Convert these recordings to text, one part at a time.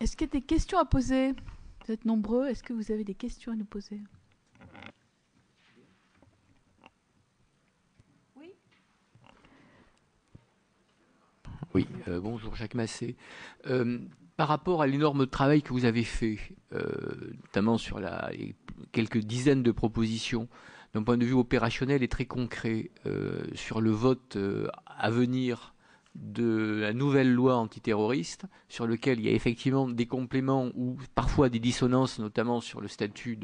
Est-ce qu'il y a des questions à poser? Vous êtes nombreux. Est-ce que vous avez des questions à nous poser? Oui. Oui, bonjour Jacques Massé. Par rapport à l'énorme travail que vous avez fait, notamment sur les quelques dizaines de propositions, d'un point de vue opérationnel et très concret, sur le vote à venir de la nouvelle loi antiterroriste, sur lequel il y a effectivement des compléments ou parfois des dissonances, notamment sur le statut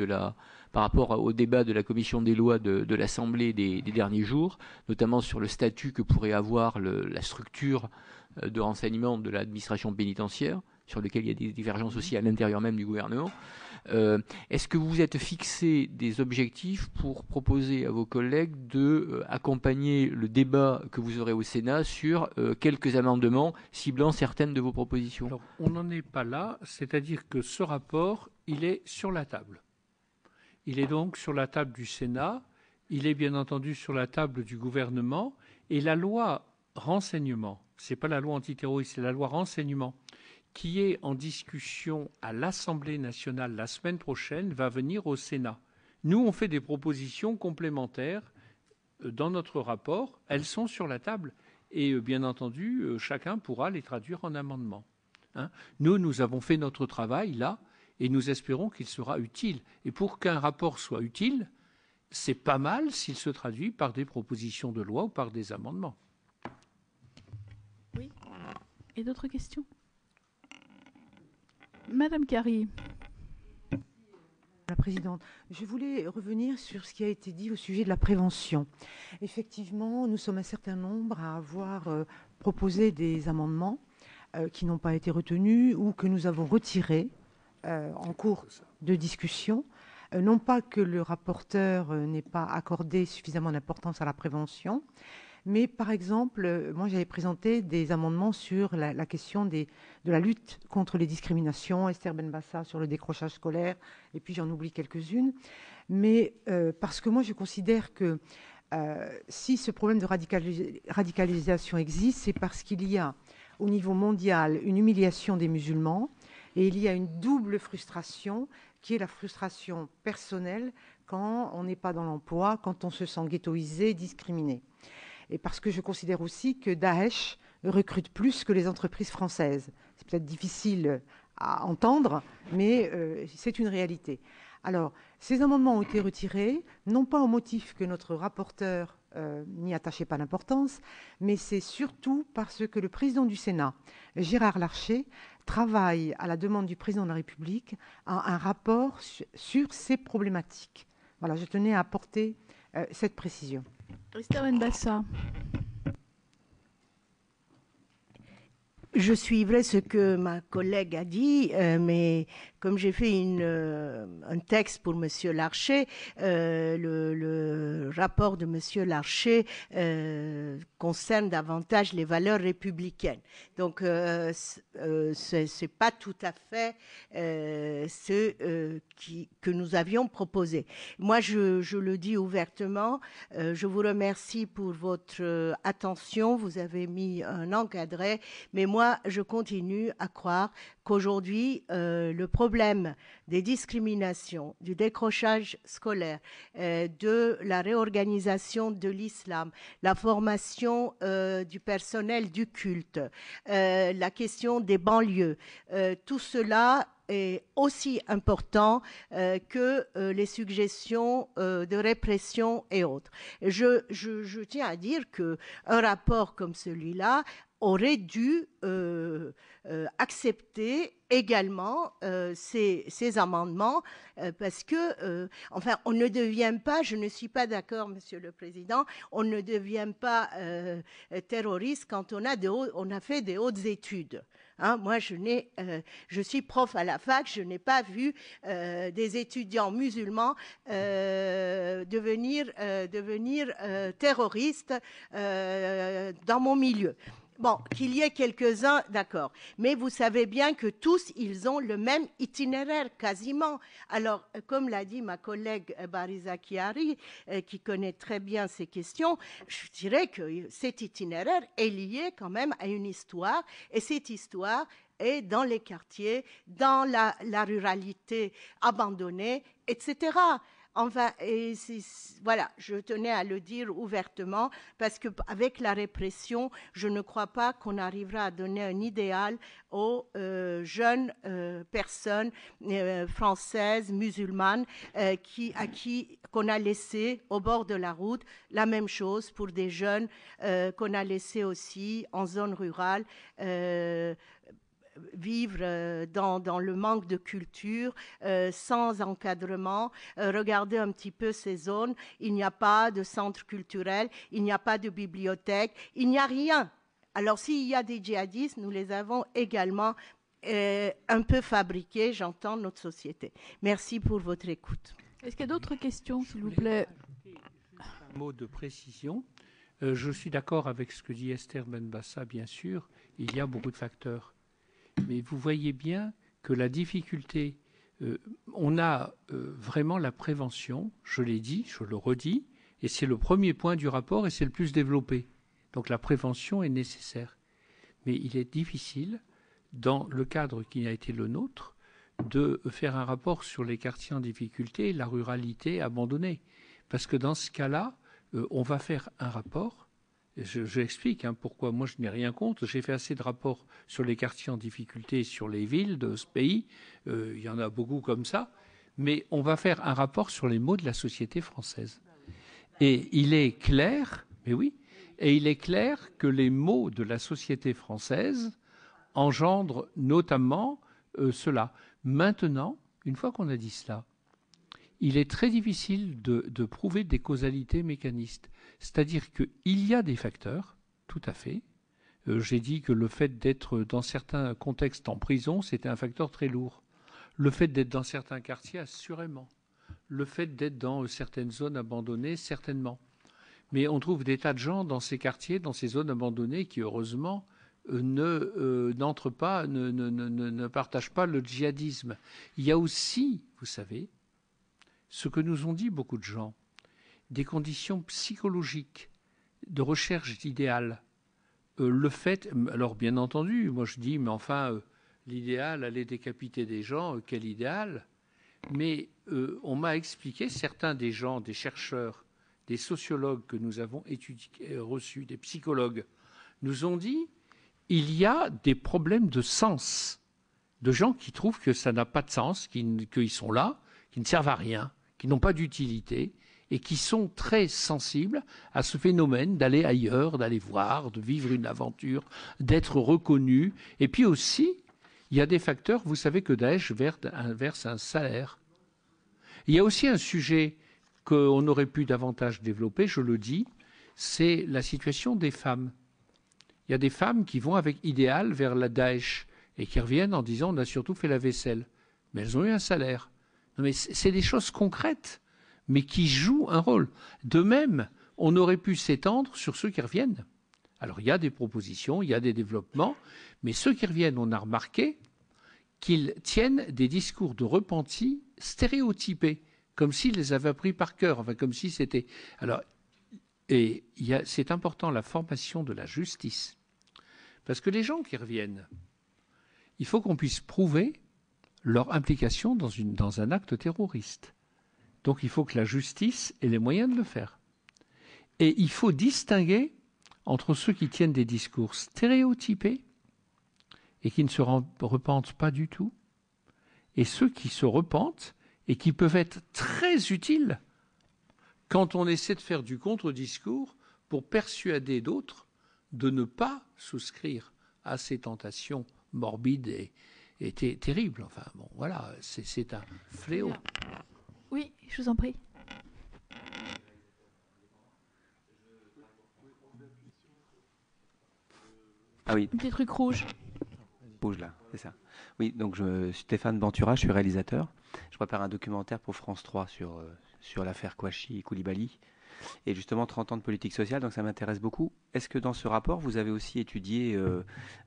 par rapport au débat de la commission des lois de l'Assemblée des derniers jours, notamment sur le statut que pourrait avoir la structure de renseignement de l'administration pénitentiaire, sur lequel il y a des divergences aussi à l'intérieur même du gouvernement. Est-ce que vous vous êtes fixé des objectifs pour proposer à vos collègues d'accompagner le débat que vous aurez au Sénat sur quelques amendements ciblant certaines de vos propositions? Alors, on n'en est pas là, c'est-à-dire que ce rapport, il est sur la table. Il est donc sur la table du Sénat, il est bien entendu sur la table du gouvernement, et la loi renseignement, c'est pas la loi antiterroriste, c'est la loi renseignement, qui est en discussion à l'Assemblée nationale la semaine prochaine, va venir au Sénat. Nous, on fait des propositions complémentaires dans notre rapport, elles sont sur la table, et bien entendu, chacun pourra les traduire en amendements. Hein. Nous avons fait notre travail là, et nous espérons qu'il sera utile. Et pour qu'un rapport soit utile, c'est pas mal s'il se traduit par des propositions de loi ou par des amendements. Oui. Et d'autres questions? Madame Carry. La présidente, je voulais revenir sur ce qui a été dit au sujet de la prévention. Effectivement, nous sommes un certain nombre à avoir proposé des amendements qui n'ont pas été retenus ou que nous avons retirés en cours de discussion. Non pas que le rapporteur n'ait pas accordé suffisamment d'importance à la prévention, mais par exemple, moi j'avais présenté des amendements sur la question de la lutte contre les discriminations, Esther Benbassa sur le décrochage scolaire, et puis j'en oublie quelques-unes. Mais parce que moi je considère que si ce problème de radicalisation existe, c'est parce qu'il y a au niveau mondial une humiliation des musulmans, et il y a une double frustration, qui est la frustration personnelle quand on n'est pas dans l'emploi, quand on se sent ghettoisé, discriminé. Et parce que je considère aussi que Daesh recrute plus que les entreprises françaises. C'est peut-être difficile à entendre, mais c'est une réalité. Alors, ces amendements ont été retirés, non pas au motif que notre rapporteur n'y attachait pas d'importance, mais c'est surtout parce que le président du Sénat, Gérard Larcher, travaille à la demande du président de la République à un rapport sur ces problématiques. Voilà, je tenais à apporter cette précision. Esther Benbassa. Je suivrai ce que ma collègue a dit, mais comme j'ai fait un texte pour Monsieur Larcher, le rapport de Monsieur Larcher concerne davantage les valeurs républicaines. Donc, c'est pas tout à fait ce que nous avions proposé. Moi, je le dis ouvertement, je vous remercie pour votre attention. Vous avez mis un encadré, mais moi, je continue à croire qu'aujourd'hui, le problème des discriminations, du décrochage scolaire, de la réorganisation de l'islam, la formation du personnel du culte, la question des banlieues, tout cela est aussi important que les suggestions de répression et autres. Je tiens à dire qu'un rapport comme celui-là aurait dû accepter également ces amendements parce que, enfin, on ne devient pas, je ne suis pas d'accord, Monsieur le Président, on ne devient pas terroriste quand on a fait des hautes études. Hein, moi, je suis prof à la fac, je n'ai pas vu des étudiants musulmans devenir terroristes dans mon milieu. Bon, qu'il y ait quelques-uns, d'accord. Mais vous savez bien que tous, ils ont le même itinéraire, quasiment. Alors, comme l'a dit ma collègue Bariza Chiari, qui connaît très bien ces questions, je dirais que cet itinéraire est lié quand même à une histoire. Et cette histoire est dans les quartiers, dans la ruralité abandonnée, etc. Enfin, voilà, je tenais à le dire ouvertement parce qu'avec la répression, je ne crois pas qu'on arrivera à donner un idéal aux jeunes personnes françaises, musulmanes, qu'on a laissées au bord de la route. La même chose pour des jeunes qu'on a laissés aussi en zone rurale. Vivre dans le manque de culture, sans encadrement. Regardez un petit peu ces zones. Il n'y a pas de centre culturel, il n'y a pas de bibliothèque, il n'y a rien. Alors s'il y a des djihadistes, nous les avons également un peu fabriqués, j'entends, notre société. Merci pour votre écoute. Est-ce qu'il y a d'autres questions, s'il vous plaît? Un mot de précision. Je suis d'accord avec ce que dit Esther Benbassa, bien sûr. Il y a beaucoup de facteurs. Mais vous voyez bien que la difficulté, on a vraiment la prévention, je l'ai dit, je le redis, et c'est le premier point du rapport et c'est le plus développé. Donc la prévention est nécessaire. Mais il est difficile, dans le cadre qui a été le nôtre, de faire un rapport sur les quartiers en difficulté, la ruralité abandonnée. Parce que dans ce cas-là, on va faire un rapport. J'explique pourquoi moi je n'ai rien contre. J'ai fait assez de rapports sur les quartiers en difficulté, sur les villes de ce pays. Il y en a beaucoup comme ça. Mais on va faire un rapport sur les maux de la société française. Et il est clair, mais oui, et il est clair que les maux de la société française engendrent notamment cela. Maintenant, une fois qu'on a dit cela, il est très difficile de prouver des causalités mécanistes. C'est-à-dire qu'il y a des facteurs, tout à fait. J'ai dit que le fait d'être dans certains contextes en prison, c'était un facteur très lourd. Le fait d'être dans certains quartiers, assurément. Le fait d'être dans certaines zones abandonnées, certainement. Mais on trouve des tas de gens dans ces quartiers, dans ces zones abandonnées, qui heureusement n'entrent pas, ne partagent pas le djihadisme. Il y a aussi, vous savez, ce que nous ont dit beaucoup de gens, des conditions psychologiques de recherche d'idéal. Le fait, alors bien entendu, moi je dis, mais enfin, l'idéal, aller décapiter des gens, quel idéal? Mais on m'a expliqué, certains des gens, des chercheurs, des sociologues que nous avons reçus, des psychologues, nous ont dit, il y a des problèmes de sens, de gens qui trouvent que ça n'a pas de sens, qu'ils sont là, qui ne servent à rien, qui n'ont pas d'utilité, et qui sont très sensibles à ce phénomène d'aller ailleurs, d'aller voir, de vivre une aventure, d'être reconnu. Et puis aussi, il y a des facteurs, vous savez que Daesh verse un salaire. Il y a aussi un sujet qu'on aurait pu davantage développer, je le dis, c'est la situation des femmes. Il y a des femmes qui vont avec idéal vers la Daesh et qui reviennent en disant on a surtout fait la vaisselle. Mais elles ont eu un salaire. Non, mais c'est des choses concrètes, mais qui jouent un rôle. De même, on aurait pu s'étendre sur ceux qui reviennent. Alors il y a des propositions, il y a des développements, mais ceux qui reviennent, on a remarqué qu'ils tiennent des discours de repentis stéréotypés, comme s'ils les avaient appris par cœur, enfin comme si c'était... Alors, et c'est important la formation de la justice, parce que les gens qui reviennent, il faut qu'on puisse prouver leur implication dans un acte terroriste. Donc il faut que la justice ait les moyens de le faire. Et il faut distinguer entre ceux qui tiennent des discours stéréotypés et qui ne se repentent pas du tout, et ceux qui se repentent et qui peuvent être très utiles quand on essaie de faire du contre-discours pour persuader d'autres de ne pas souscrire à ces tentations morbides et terribles. Enfin, bon, voilà, c'est un fléau. Oui, je vous en prie. Ah oui. Une petite truc rouge. Rouge là, c'est ça. Oui, donc je suis Stéphane Bantura, je suis réalisateur. Je prépare un documentaire pour France 3 sur l'affaire Kouachi et Koulibaly. et justement 30 ans de politique sociale, donc ça m'intéresse beaucoup. Est-ce que dans ce rapport, vous avez aussi étudié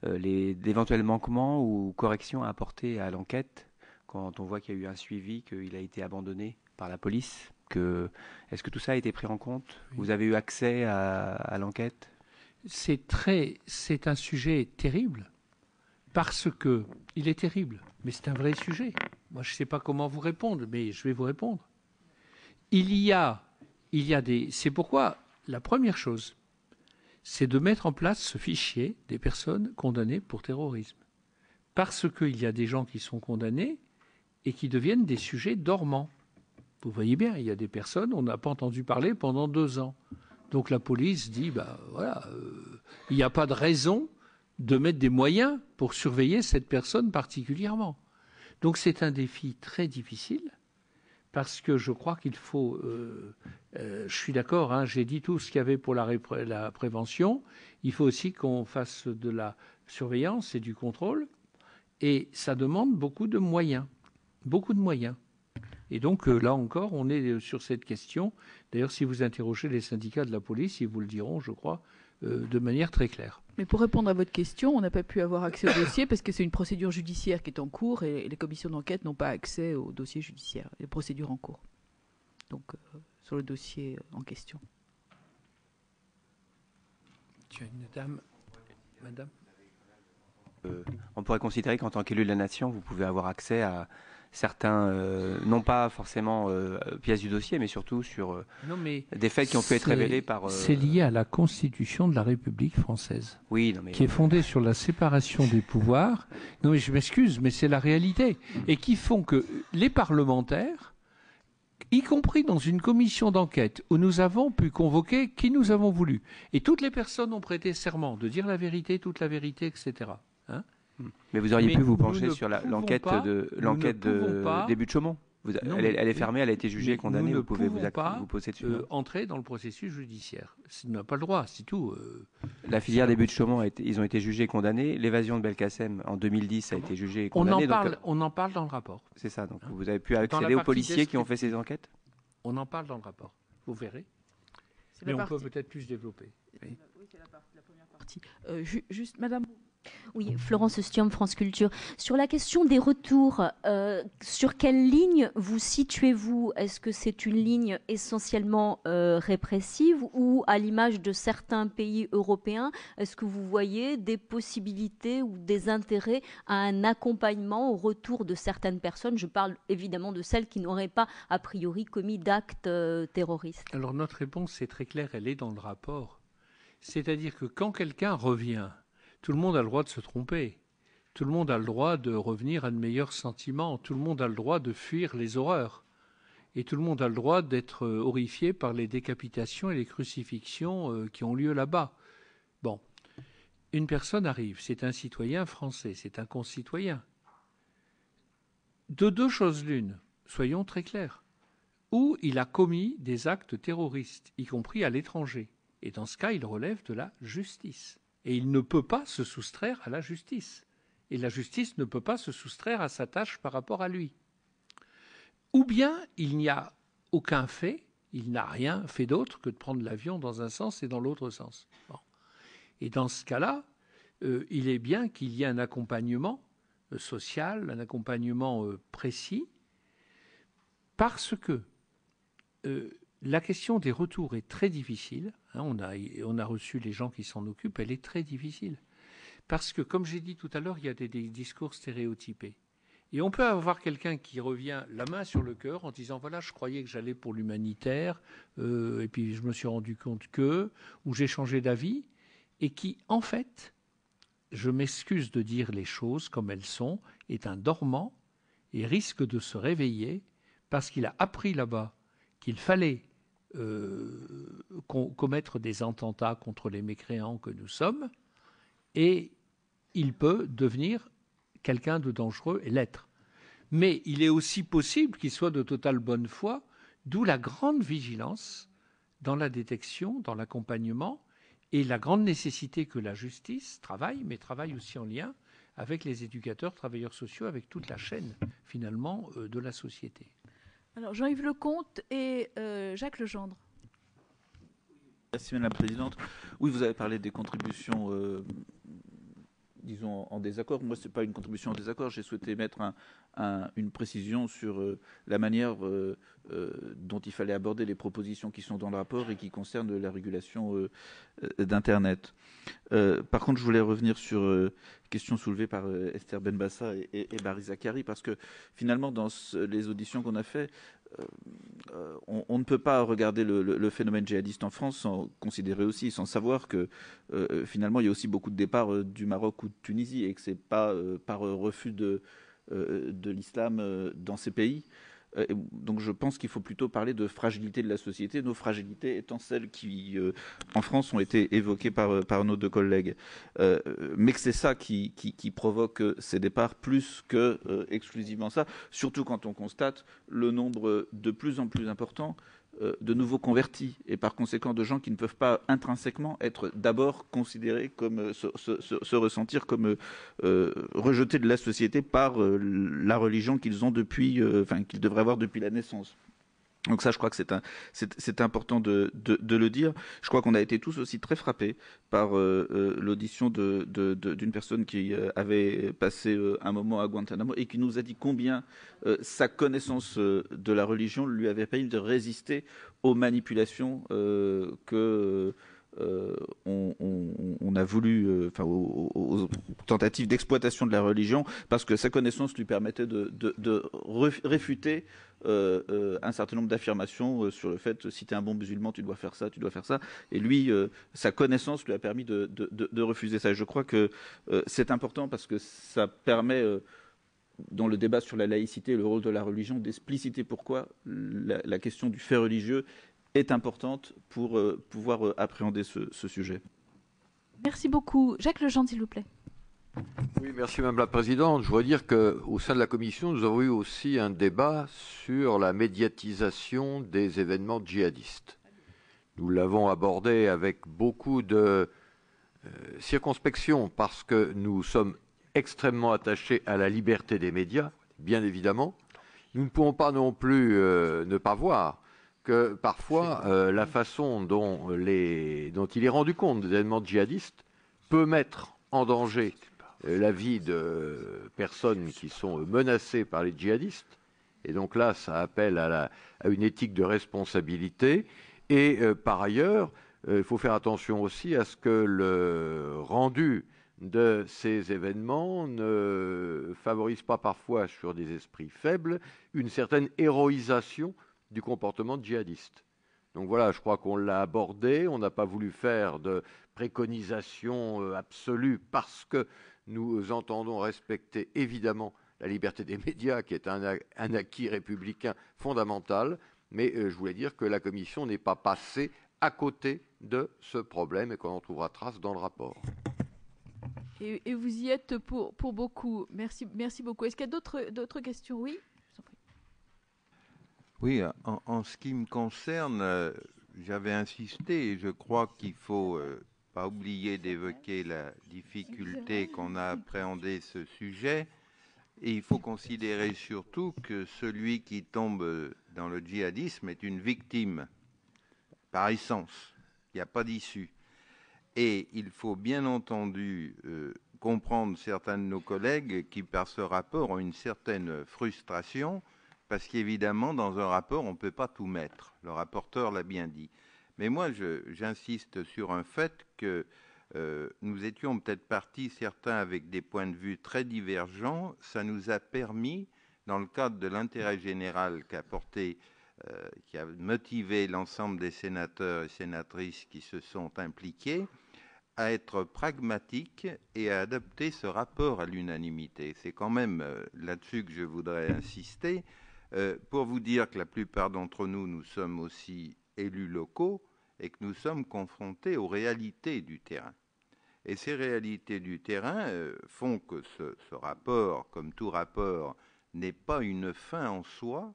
d'éventuels manquements ou corrections à apporter à l'enquête quand on voit qu'il y a eu un suivi, qu'il a été abandonné par la police? Est-ce que tout ça a été pris en compte? Oui. Vous avez eu accès à l'enquête? C'est un sujet terrible, parce que il est terrible, mais c'est un vrai sujet. Moi, je ne sais pas comment vous répondre, mais je vais vous répondre. Il y a des. C'est pourquoi la première chose, c'est de mettre en place ce fichier des personnes condamnées pour terrorisme, parce qu'il y a des gens qui sont condamnés et qui deviennent des sujets dormants. Vous voyez bien, il y a des personnes, on n'a pas entendu parler pendant 2 ans. Donc la police dit, il n'y a pas de raison de mettre des moyens pour surveiller cette personne particulièrement. Donc c'est un défi très difficile, parce que je crois qu'il faut... je suis d'accord, hein, j'ai dit tout ce qu'il y avait pour la prévention. Il faut aussi qu'on fasse de la surveillance et du contrôle, et ça demande beaucoup de moyens. Beaucoup de moyens. Et donc, là encore, on est sur cette question. D'ailleurs, si vous interrogez les syndicats de la police, ils vous le diront, je crois, de manière très claire. Mais pour répondre à votre question, on n'a pas pu avoir accès au dossier parce que c'est une procédure judiciaire qui est en cours et les commissions d'enquête n'ont pas accès au dossier judiciaire, les procédures en cours. Donc, sur le dossier en question. Tu as une dame, madame? On pourrait considérer qu'en tant qu'élu de la nation, vous pouvez avoir accès à certains, non pas forcément pièces du dossier, mais surtout sur des faits qui ont pu être révélés par... C'est lié à la Constitution de la République française, oui, non, mais... qui est fondée sur la séparation des pouvoirs. Non, mais je m'excuse, mais c'est la réalité. Et qui font que les parlementaires, y compris dans une commission d'enquête où nous avons pu convoquer qui nous avons voulu, et toutes les personnes ont prêté serment de dire la vérité, toute la vérité, etc. Hein? Mais vous auriez pu vous pencher sur l'enquête des Buttes-Chaumont. Elle est fermée, elle a été jugée et condamnée. Vous pouvez vous poser dessus. Entrer dans le processus judiciaire. On n'a pas le droit, c'est tout. La filière des Buttes-Chaumont, ils ont été jugés et condamnés. L'évasion de Belkacem en 2010 a été jugée et condamnée. On en parle dans le rapport. C'est ça. Donc vous avez pu accéder aux policiers qui ont fait ces enquêtes? On en parle dans le rapport. Vous verrez. Mais on peut peut-être plus développer. Oui, c'est la première partie. Juste, madame. Oui, Florence Stiom, France Culture. Sur la question des retours, sur quelle ligne vous situez-vous? Est-ce que c'est une ligne essentiellement répressive ou, à l'image de certains pays européens, est-ce que vous voyez des possibilités ou des intérêts à un accompagnement au retour de certaines personnes? Je parle évidemment de celles qui n'auraient pas, a priori, commis d'actes terroristes. Alors notre réponse est très claire, elle est dans le rapport. C'est-à-dire que quand quelqu'un revient, tout le monde a le droit de se tromper. Tout le monde a le droit de revenir à de meilleurs sentiments. Tout le monde a le droit de fuir les horreurs. Et tout le monde a le droit d'être horrifié par les décapitations et les crucifixions qui ont lieu là-bas. Bon, une personne arrive, c'est un citoyen français, c'est un concitoyen. De deux choses l'une, soyons très clairs. Ou il a commis des actes terroristes, y compris à l'étranger. Et dans ce cas, il relève de la justice. Et il ne peut pas se soustraire à la justice. Et la justice ne peut pas se soustraire à sa tâche par rapport à lui. Ou bien il n'y a aucun fait, il n'a rien fait d'autre que de prendre l'avion dans un sens et dans l'autre sens. Bon. Et dans ce cas-là, il est bien qu'il y ait un accompagnement social, un accompagnement précis, parce que la question des retours est très difficile. Hein, on a reçu les gens qui s'en occupent. Elle est très difficile. Parce que, comme j'ai dit tout à l'heure, il y a des discours stéréotypés. Et on peut avoir quelqu'un qui revient la main sur le cœur en disant « Voilà, je croyais que j'allais pour l'humanitaire, et puis je me suis rendu compte que, ou j'ai changé d'avis. » Et qui, en fait, je m'excuse de dire les choses comme elles sont, est un dormant et risque de se réveiller parce qu'il a appris là-bas qu'il fallait commettre des attentats contre les mécréants que nous sommes, et il peut devenir quelqu'un de dangereux et l'être. Mais il est aussi possible qu'il soit de totale bonne foi, d'où la grande vigilance dans la détection, dans l'accompagnement, et la grande nécessité que la justice travaille, mais travaille aussi en lien avec les éducateurs, travailleurs sociaux, avec toute la chaîne, finalement, de la société. Alors, Jean-Yves Lecomte et Jacques Legendre. Merci Madame la Présidente. Oui, vous avez parlé des contributions, disons, en désaccord. Moi, ce n'est pas une contribution en désaccord. J'ai souhaité mettre une précision sur la manière dont il fallait aborder les propositions qui sont dans le rapport et qui concernent la régulation d'Internet. Par contre, je voulais revenir sur question soulevée par Esther Benbassa et Barry Zacharie, parce que finalement, dans les auditions qu'on a faites, on ne peut pas regarder le phénomène djihadiste en France sans considérer aussi, sans savoir que finalement il y a aussi beaucoup de départs du Maroc ou de Tunisie et que c'est pas par refus de l'islam dans ces pays. Donc je pense qu'il faut plutôt parler de fragilité de la société, nos fragilités étant celles qui, en France, ont été évoquées par nos deux collègues. Mais que c'est ça qui provoque ces départs plus que exclusivement ça, surtout quand on constate le nombre de plus en plus important de nouveaux convertis et par conséquent de gens qui ne peuvent pas intrinsèquement être d'abord considérés comme se ressentir comme rejetés de la société par la religion qu'ils ont depuis, qu'ils devraient avoir depuis la naissance. Donc ça, je crois que c'est important de le dire. Je crois qu'on a été tous aussi très frappés par l'audition d'une personne qui avait passé un moment à Guantanamo et qui nous a dit combien sa connaissance de la religion lui avait permis de résister aux manipulations que on a voulu, aux tentatives d'exploitation de la religion, parce que sa connaissance lui permettait de réfuter un certain nombre d'affirmations sur le fait si tu es un bon musulman, tu dois faire ça, tu dois faire ça. Et lui, sa connaissance lui a permis de refuser ça. Et je crois que c'est important parce que ça permet, dans le débat sur la laïcité et le rôle de la religion, d'expliciter pourquoi la question du fait religieux est importante pour pouvoir appréhender ce sujet. Merci beaucoup. Jacques Lejean, s'il vous plaît. Oui, merci Madame la Présidente. Je voudrais dire qu'au sein de la Commission, nous avons eu aussi un débat sur la médiatisation des événements djihadistes. Nous l'avons abordé avec beaucoup de circonspection parce que nous sommes extrêmement attachés à la liberté des médias, bien évidemment. Nous ne pouvons pas non plus ne pas voir que parfois la façon dont il est rendu compte des événements djihadistes peut mettre en danger la vie de personnes qui sont menacées par les djihadistes. Et donc là, ça appelle à une éthique de responsabilité. Et par ailleurs, il faut faire attention aussi à ce que le rendu de ces événements ne favorise pas parfois sur des esprits faibles une certaine héroïsation du comportement djihadiste. Donc voilà, je crois qu'on l'a abordé, on n'a pas voulu faire de préconisation absolue parce que nous entendons respecter évidemment la liberté des médias qui est un acquis républicain fondamental, mais je voulais dire que la Commission n'est pas passée à côté de ce problème et qu'on en trouvera trace dans le rapport. Et vous y êtes pour beaucoup. Merci beaucoup. Est-ce qu'il y a d'autres questions? Oui. Oui, en ce qui me concerne, j'avais insisté et je crois qu'il ne faut pas oublier d'évoquer la difficulté qu'on a à appréhender ce sujet. Et il faut considérer surtout que celui qui tombe dans le djihadisme est une victime, par essence. Il n'y a pas d'issue. Et il faut bien entendu comprendre certains de nos collègues qui, par ce rapport, ont une certaine frustration, parce qu'évidemment, dans un rapport, on ne peut pas tout mettre. Le rapporteur l'a bien dit. Mais moi, j'insiste sur un fait que nous étions peut-être partis, certains, avec des points de vue très divergents. Ça nous a permis, dans le cadre de l'intérêt général qui a motivé l'ensemble des sénateurs et sénatrices qui se sont impliqués, à être pragmatiques et à adopter ce rapport à l'unanimité. C'est quand même là-dessus que je voudrais insister, pour vous dire que la plupart d'entre nous, nous sommes aussi élus locaux et que nous sommes confrontés aux réalités du terrain. Et ces réalités du terrain font que ce rapport, comme tout rapport, n'est pas une fin en soi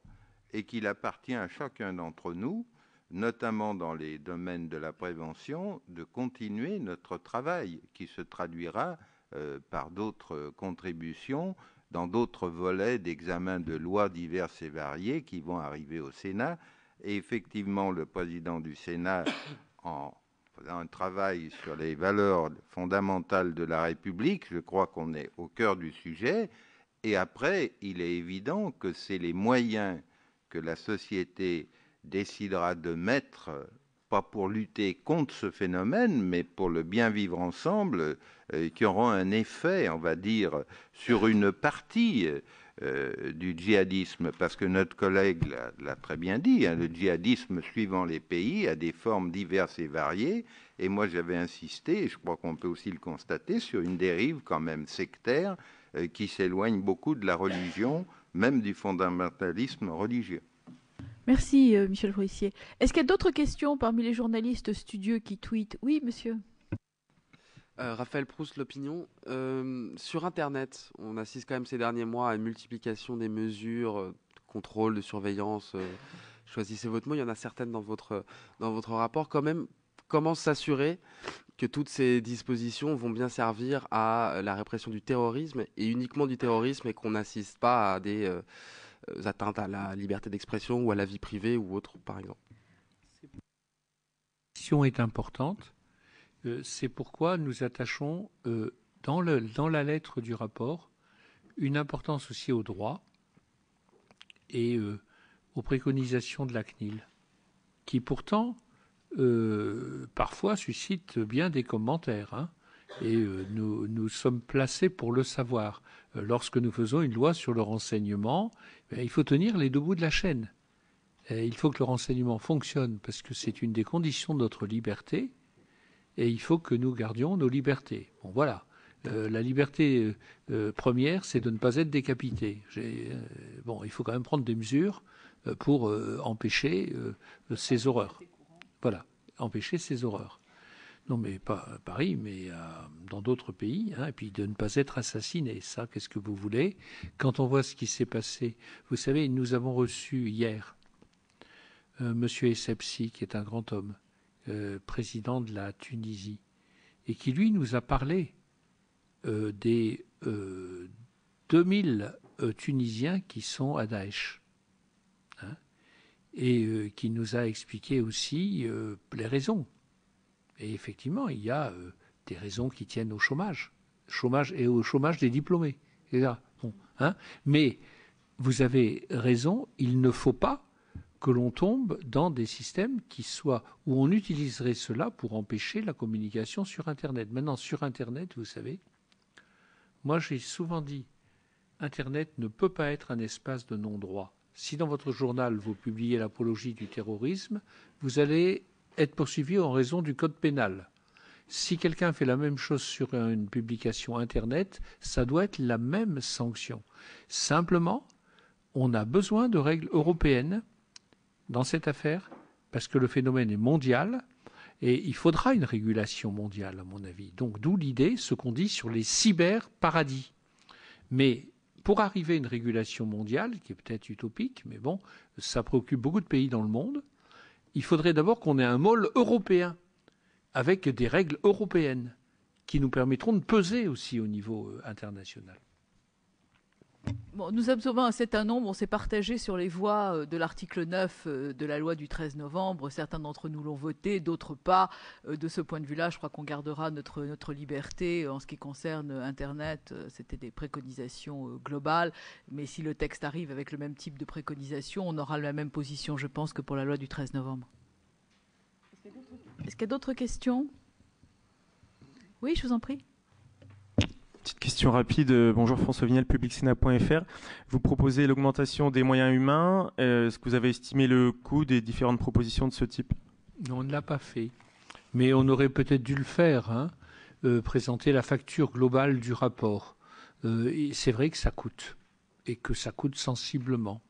et qu'il appartient à chacun d'entre nous, notamment dans les domaines de la prévention, de continuer notre travail qui se traduira par d'autres contributions dans d'autres volets d'examen de lois diverses et variées qui vont arriver au Sénat. Et effectivement, le président du Sénat, en faisant un travail sur les valeurs fondamentales de la République. Je crois qu'on est au cœur du sujet. Et après, il est évident que c'est les moyens que la société décidera de mettre, pas pour lutter contre ce phénomène, mais pour le bien vivre ensemble, qui auront un effet, on va dire, sur une partie du djihadisme, parce que notre collègue l'a très bien dit, hein, le djihadisme, suivant les pays, a des formes diverses et variées, et moi j'avais insisté, et je crois qu'on peut aussi le constater, sur une dérive quand même sectaire qui s'éloigne beaucoup de la religion, même du fondamentalisme religieux. Merci, Michel Forissier. Est-ce qu'il y a d'autres questions parmi les journalistes studieux qui tweetent? Oui, monsieur. Raphaël Proust, l'opinion. Sur Internet, on assiste quand même ces derniers mois à une multiplication des mesures de contrôle, de surveillance. Choisissez votre mot. Il y en a certaines dans votre rapport. Quand même, comment s'assurer que toutes ces dispositions vont bien servir à la répression du terrorisme et uniquement du terrorisme et qu'on n'assiste pas à des atteintes à la liberté d'expression ou à la vie privée ou autre, par exemple? Cette question est importante. C'est pourquoi nous attachons dans la lettre du rapport une importance aussi au droit et aux préconisations de la CNIL, qui pourtant parfois suscitent bien des commentaires, hein, et nous sommes placés pour le savoir. Lorsque nous faisons une loi sur le renseignement, il faut tenir les deux bouts de la chaîne. Il faut que le renseignement fonctionne parce que c'est une des conditions de notre liberté. Et il faut que nous gardions nos libertés. Bon, voilà. La liberté première, c'est de ne pas être décapité. Bon, il faut quand même prendre des mesures pour empêcher ces horreurs. Voilà, empêcher ces horreurs. Non, mais pas à Paris, mais dans d'autres pays. Hein, et puis de ne pas être assassiné. Ça, qu'est-ce que vous voulez? Quand on voit ce qui s'est passé, vous savez, nous avons reçu hier Monsieur Essebsi, qui est un grand homme, président de la Tunisie, et qui, lui, nous a parlé des 2000 Tunisiens qui sont à Daesh, hein, et qui nous a expliqué aussi les raisons. Et effectivement, il y a des raisons qui tiennent au chômage et au chômage des diplômés. Et là, bon, hein, mais vous avez raison, il ne faut pas que l'on tombe dans des systèmes où on utiliserait cela pour empêcher la communication sur Internet. Maintenant, sur Internet, vous savez, moi j'ai souvent dit, Internet ne peut pas être un espace de non-droit. Si dans votre journal vous publiez l'apologie du terrorisme, vous allez être poursuivi en raison du code pénal. Si quelqu'un fait la même chose sur une publication Internet, ça doit être la même sanction. Simplement, on a besoin de règles européennes dans cette affaire, parce que le phénomène est mondial, et il faudra une régulation mondiale, à mon avis. Donc, d'où l'idée, ce qu'on dit sur les cyber-paradis. Mais pour arriver à une régulation mondiale, qui est peut-être utopique, mais bon, ça préoccupe beaucoup de pays dans le monde, il faudrait d'abord qu'on ait un môle européen, avec des règles européennes, qui nous permettront de peser aussi au niveau international. Bon, nous observons un certain nombre, on s'est partagé sur les voies de l'article 9 de la loi du 13 novembre. Certains d'entre nous l'ont voté, d'autres pas. De ce point de vue-là, je crois qu'on gardera notre liberté. En ce qui concerne Internet, c'était des préconisations globales. Mais si le texte arrive avec le même type de préconisation, on aura la même position, je pense, que pour la loi du 13 novembre. Est-ce qu'il y a d'autres questions? Oui, je vous en prie. Petite question rapide. Bonjour, François Vignal, publicsena.fr. Vous proposez l'augmentation des moyens humains. Est-ce que vous avez estimé le coût des différentes propositions de ce type? Non, on ne l'a pas fait. Mais on aurait peut-être dû le faire, hein, présenter la facture globale du rapport. C'est vrai que ça coûte, et que ça coûte sensiblement.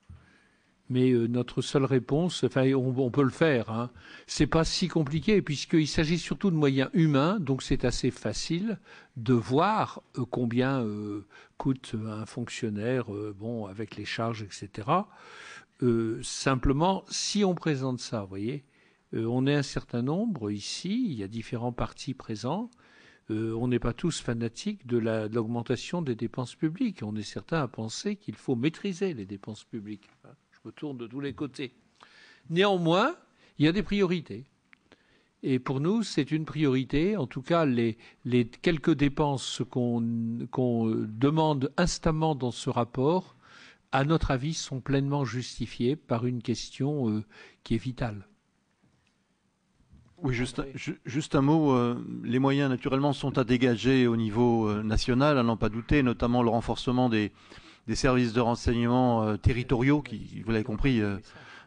Mais notre seule réponse, enfin, on peut le faire, hein. C'est pas si compliqué puisqu'il s'agit surtout de moyens humains, donc c'est assez facile de voir combien coûte un fonctionnaire, bon, avec les charges, etc. Simplement, si on présente ça, vous voyez, on est un certain nombre ici, il y a différents partis présents. On n'est pas tous fanatiques de l'augmentation des dépenses publiques. On est certains à penser qu'il faut maîtriser les dépenses publiques. Je me tourne de tous les côtés. Néanmoins, il y a des priorités. Et pour nous, c'est une priorité. En tout cas, les quelques dépenses qu'on demande instamment dans ce rapport, à notre avis, sont pleinement justifiées par une question qui est vitale. Oui, juste un mot. Les moyens, naturellement, sont à dégager au niveau national, à n'en pas douter, notamment le renforcement des services de renseignement territoriaux, qui, vous l'avez compris,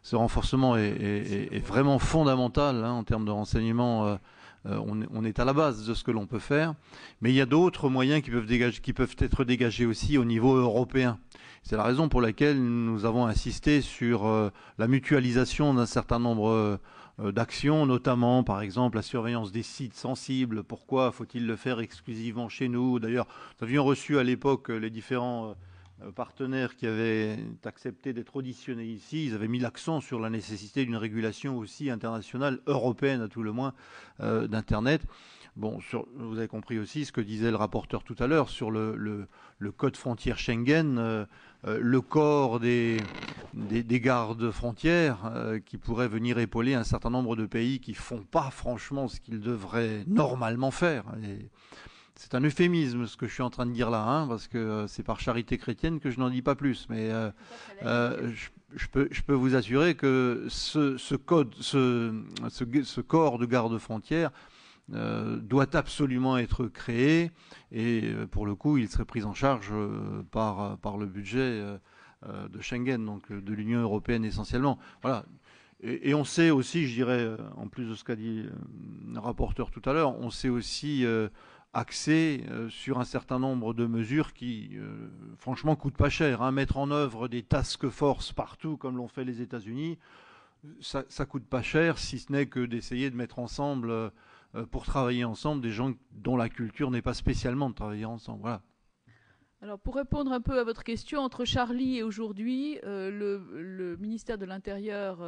ce renforcement est vraiment fondamental en termes de renseignement. On est à la base de ce que l'on peut faire. Mais il y a d'autres moyens qui peuvent être dégagés aussi au niveau européen. C'est la raison pour laquelle nous avons insisté sur la mutualisation d'un certain nombre d'actions, notamment par exemple la surveillance des sites sensibles. Pourquoi faut-il le faire exclusivement chez nous? D'ailleurs, nous avions reçu à l'époque les différents partenaires qui avaient accepté d'être auditionnés ici. Ils avaient mis l'accent sur la nécessité d'une régulation aussi internationale, européenne à tout le moins, d'Internet. Bon, vous avez compris aussi ce que disait le rapporteur tout à l'heure sur le code frontière Schengen, le corps des gardes frontières qui pourraient venir épauler un certain nombre de pays qui font pas franchement ce qu'ils devraient normalement faire. Et c'est un euphémisme ce que je suis en train de dire là, parce que c'est par charité chrétienne que je n'en dis pas plus. Mais je peux vous assurer que ce corps de garde-frontières doit absolument être créé, et pour le coup, il serait pris en charge par le budget de Schengen, donc de l'Union européenne essentiellement. Voilà. Et on sait aussi, je dirais, en plus de ce qu'a dit le rapporteur tout à l'heure, on sait aussi axé sur un certain nombre de mesures qui, franchement, coûtent pas cher. Mettre en œuvre des task force partout, comme l'ont fait les États-Unis, ça coûte pas cher, si ce n'est que d'essayer de mettre ensemble, pour travailler ensemble, des gens dont la culture n'est pas spécialement de travailler ensemble. Voilà. Alors, pour répondre un peu à votre question, entre Charlie et aujourd'hui, le ministère de l'Intérieur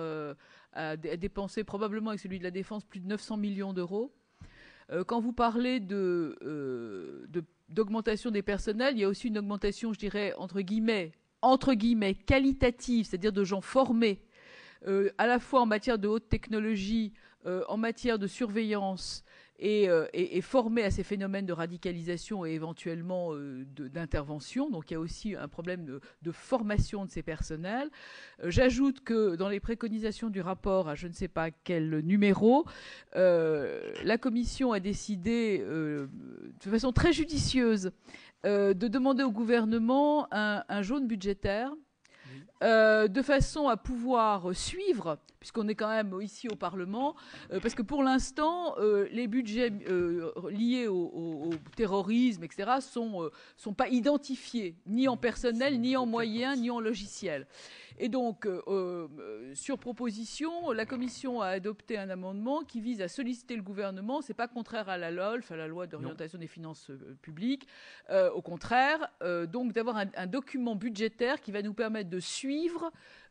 a dépensé probablement avec celui de la Défense plus de 900 millions d'euros. Quand vous parlez d'augmentation des personnels, il y a aussi une augmentation, je dirais, entre guillemets, qualitative, c'est-à-dire de gens formés, à la fois en matière de haute technologie, en matière de surveillance, et formés à ces phénomènes de radicalisation et éventuellement d'intervention. Donc il y a aussi un problème de formation de ces personnels. J'ajoute que dans les préconisations du rapport, à je ne sais pas quel numéro, la Commission a décidé de façon très judicieuse de demander au gouvernement un jaune budgétaire, de façon à pouvoir suivre, puisqu'on est quand même ici au Parlement, parce que pour l'instant, les budgets liés au terrorisme, etc., sont pas identifiés, ni en personnel, ni en moyens, ni en logiciel. Et donc, sur proposition, la Commission a adopté un amendement qui vise à solliciter le gouvernement. C'est pas contraire à la LOLF, à la loi d'orientation des finances publiques. Au contraire, donc d'avoir un document budgétaire qui va nous permettre de suivre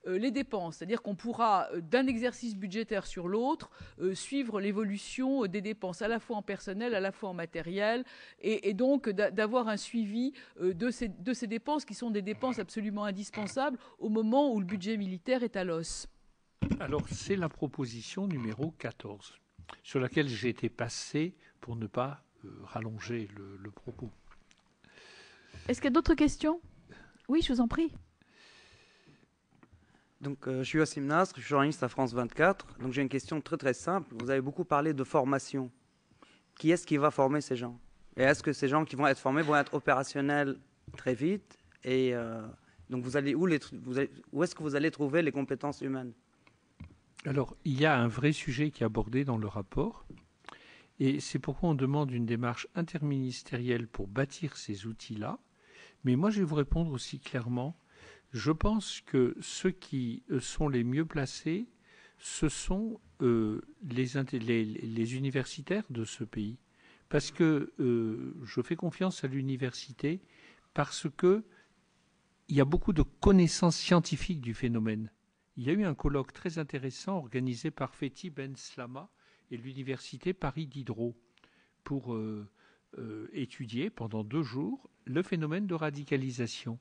les dépenses. C'est-à-dire qu'on pourra, d'un exercice budgétaire sur l'autre, suivre l'évolution des dépenses, à la fois en personnel, à la fois en matériel, et donc d'avoir un suivi de ces dépenses qui sont des dépenses absolument indispensables au moment où le budget militaire est à l'os. Alors, c'est la proposition numéro 14, sur laquelle j'ai été passé pour ne pas rallonger le propos. Est-ce qu'il y a d'autres questions? Oui, je vous en prie. Donc, je suis Wassim Nasr, je suis journaliste à France 24. Donc, j'ai une question très très simple. Vous avez beaucoup parlé de formation. Qui est-ce qui va former ces gens? Et est-ce que ces gens qui vont être formés vont être opérationnels très vite? Et donc, vous allez où est-ce que vous allez trouver les compétences humaines? Alors, il y a un vrai sujet qui est abordé dans le rapport. Et c'est pourquoi on demande une démarche interministérielle pour bâtir ces outils-là. Mais moi, je vais vous répondre aussi clairement. Je pense que ceux qui sont les mieux placés, ce sont les universitaires de ce pays. Parce que je fais confiance à l'université parce qu'il y a beaucoup de connaissances scientifiques du phénomène. Il y a eu un colloque très intéressant organisé par Fethi Ben Slama et l'université Paris Diderot pour étudier pendant 2 jours le phénomène de radicalisation.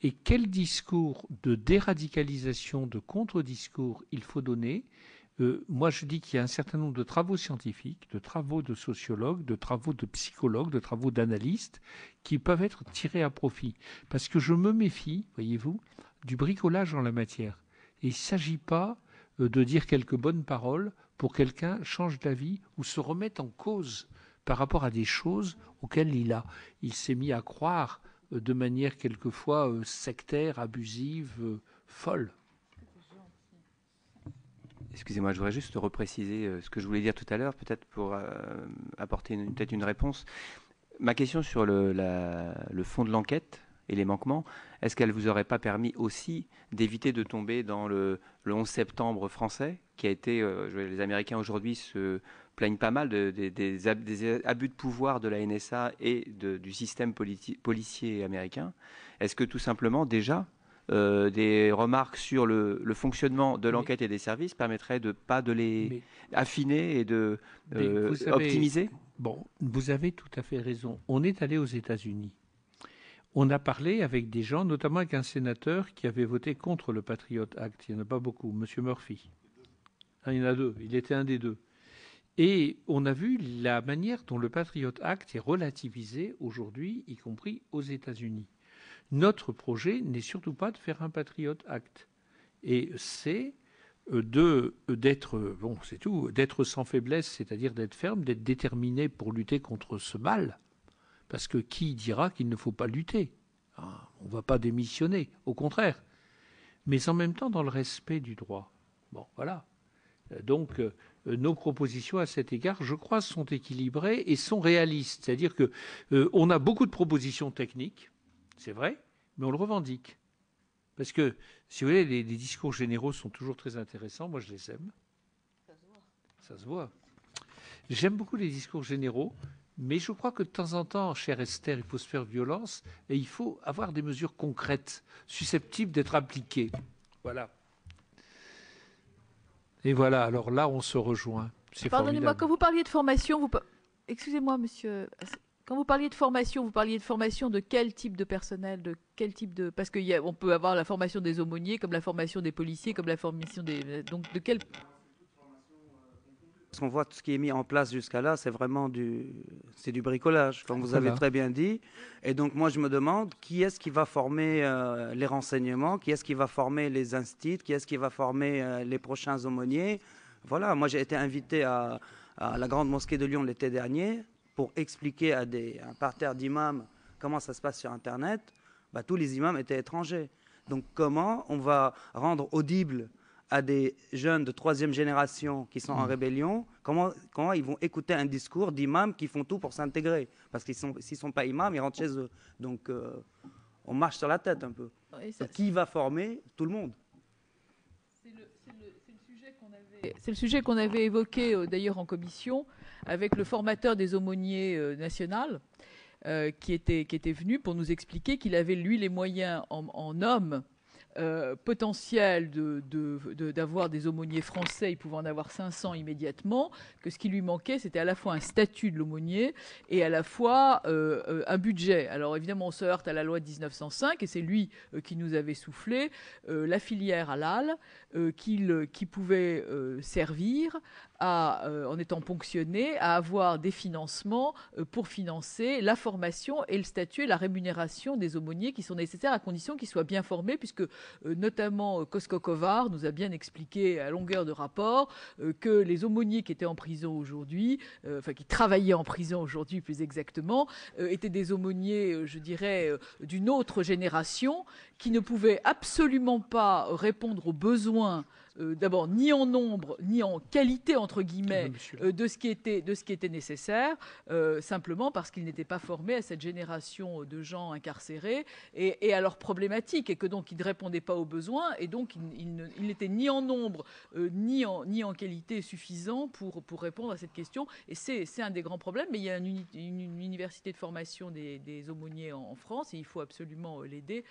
Et quel discours de déradicalisation, de contre-discours il faut donner Moi, je dis qu'il y a un certain nombre de travaux scientifiques, de travaux de sociologues, de travaux de psychologues, de travaux d'analystes qui peuvent être tirés à profit. Parce que je me méfie, voyez-vous, du bricolage en la matière. Et il ne s'agit pas de dire quelques bonnes paroles pour que quelqu'un change d'avis ou se remette en cause par rapport à des choses auxquelles il s'est mis à croire de manière quelquefois sectaire, abusive, folle. Excusez-moi, je voudrais juste repréciser ce que je voulais dire tout à l'heure, peut-être pour apporter peut-être une réponse. Ma question sur le fond de l'enquête et les manquements, est-ce qu'elle vous aurait pas permis aussi d'éviter de tomber dans le 11 septembre français, qui a été, les Américains aujourd'hui se plaignent pas mal des abus de pouvoir de la NSA et du système policier américain. Est-ce que tout simplement déjà des remarques sur le fonctionnement de l'enquête et des services permettraient de pas de les affiner et de optimiser? Bon, vous avez tout à fait raison. On est allé aux États-Unis. On a parlé avec des gens, notamment avec un sénateur qui avait voté contre le Patriot Act. Il n'y en a pas beaucoup, M. Murphy. Il y en a deux, il était un des deux. Et on a vu la manière dont le Patriot Act est relativisé aujourd'hui, y compris aux États-Unis. Notre projet n'est surtout pas de faire un Patriot Act. Et c'est d'être, bon, c'est tout, d'être sans faiblesse, c'est-à-dire d'être ferme, d'être déterminé pour lutter contre ce mal. Parce que qui dira qu'il ne faut pas lutter? On ne va pas démissionner, au contraire. Mais en même temps, dans le respect du droit. Bon, voilà. Donc, nos propositions à cet égard, je crois, sont équilibrées et sont réalistes. C'est-à-dire que on a beaucoup de propositions techniques, c'est vrai, mais on le revendique. Parce que, si vous voulez, les discours généraux sont toujours très intéressants. Moi, je les aime. Ça se voit. J'aime beaucoup les discours généraux, mais je crois que de temps en temps, chère Esther, il faut se faire violence et il faut avoir des mesures concrètes, susceptibles d'être appliquées. Voilà. Et voilà, alors là, on se rejoint. Pardonnez-moi, quand vous parliez de formation, excusez-moi, monsieur. Quand vous parliez de formation de quel type de personnel, de quel type de... Parce qu'on peut avoir la formation des aumôniers, comme la formation des policiers, comme la formation des... Donc de quel... Parce qu'on voit tout ce qui est mis en place jusqu'à là, c'est vraiment du bricolage, comme vous avez très bien dit. Et donc moi, je me demande qui est-ce qui va former les renseignements, qui est-ce qui va former les instituts, qui est-ce qui va former les prochains aumôniers. Voilà, moi j'ai été invité à la Grande Mosquée de Lyon l'été dernier pour expliquer à un parterre d'imams comment ça se passe sur Internet. Tous les imams étaient étrangers. Donc comment on va rendre audible à des jeunes de 3e génération qui sont en rébellion, comment ils vont écouter un discours d'imams qui font tout pour s'intégrer? Parce qu'ils s'ils ne sont pas imams, ils rentrent chez eux. Donc on marche sur la tête un peu. Qui va former tout le monde? C'est le sujet qu'on avait évoqué d'ailleurs en commission avec le formateur des aumôniers national qui était venu pour nous expliquer qu'il avait lui les moyens en hommes potentiel d'avoir des aumôniers français, il pouvait en avoir 500 immédiatement, que ce qui lui manquait, c'était à la fois un statut de l'aumônier et à la fois un budget. Alors évidemment, on se heurte à la loi de 1905, et c'est lui qui nous avait soufflé la filière halal qui pouvait servir en étant ponctionné, à avoir des financements pour financer la formation et le statut et la rémunération des aumôniers qui sont nécessaires à condition qu'ils soient bien formés, puisque notamment Cosco Kovar nous a bien expliqué à longueur de rapport que les aumôniers qui étaient en prison aujourd'hui, qui travaillaient en prison aujourd'hui plus exactement, étaient des aumôniers, je dirais, d'une autre génération qui ne pouvaient absolument pas répondre aux besoins d'abord ni en nombre ni en qualité entre guillemets de ce qui était nécessaire, simplement parce qu'ils n'étaient pas formés à cette génération de gens incarcérés et à leurs problématiques, et que donc ils ne répondaient pas aux besoins, et donc ils n'étaient ni en nombre ni en qualité suffisant pour répondre à cette question. Et c'est un des grands problèmes. Mais il y a une université de formation des aumôniers en France, et il faut absolument l'aider.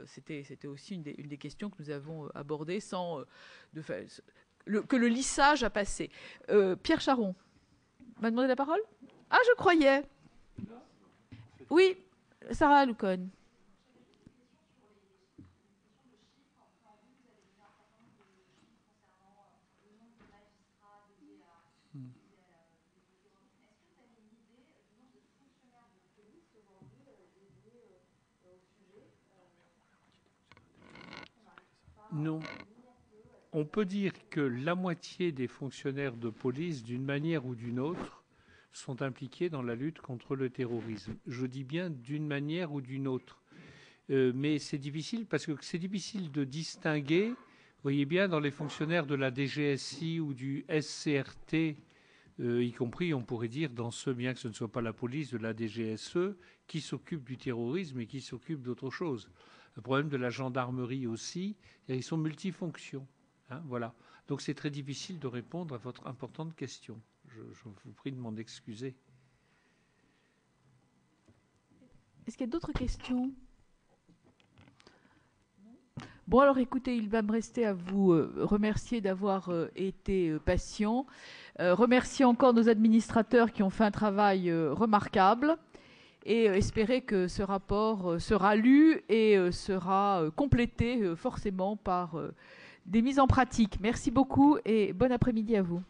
C'était aussi une des questions que nous avons abordées sans que le lissage a passé. Pierre Charon m'a demandé la parole. Ah, je croyais. Oui, Sarah Aloukon. Non. On peut dire que la moitié des fonctionnaires de police, d'une manière ou d'une autre, sont impliqués dans la lutte contre le terrorisme. Je dis bien d'une manière ou d'une autre. Mais c'est difficile parce que c'est difficile de distinguer, vous voyez bien, dans les fonctionnaires de la DGSI ou du SCRT, y compris, on pourrait dire, dans ceux, bien que ce ne soit pas la police, de la DGSE, qui s'occupe du terrorisme et qui s'occupe d'autre chose. Le problème de la gendarmerie aussi, ils sont multifonctions. Hein, voilà. Donc c'est très difficile de répondre à votre importante question. Je vous prie de m'en excuser. Est-ce qu'il y a d'autres questions? Bon, alors écoutez, il va me rester à vous remercier d'avoir été patient. Remercier encore nos administrateurs qui ont fait un travail remarquable et espérer que ce rapport sera lu et sera complété forcément par des mises en pratique. Merci beaucoup et bon après-midi à vous.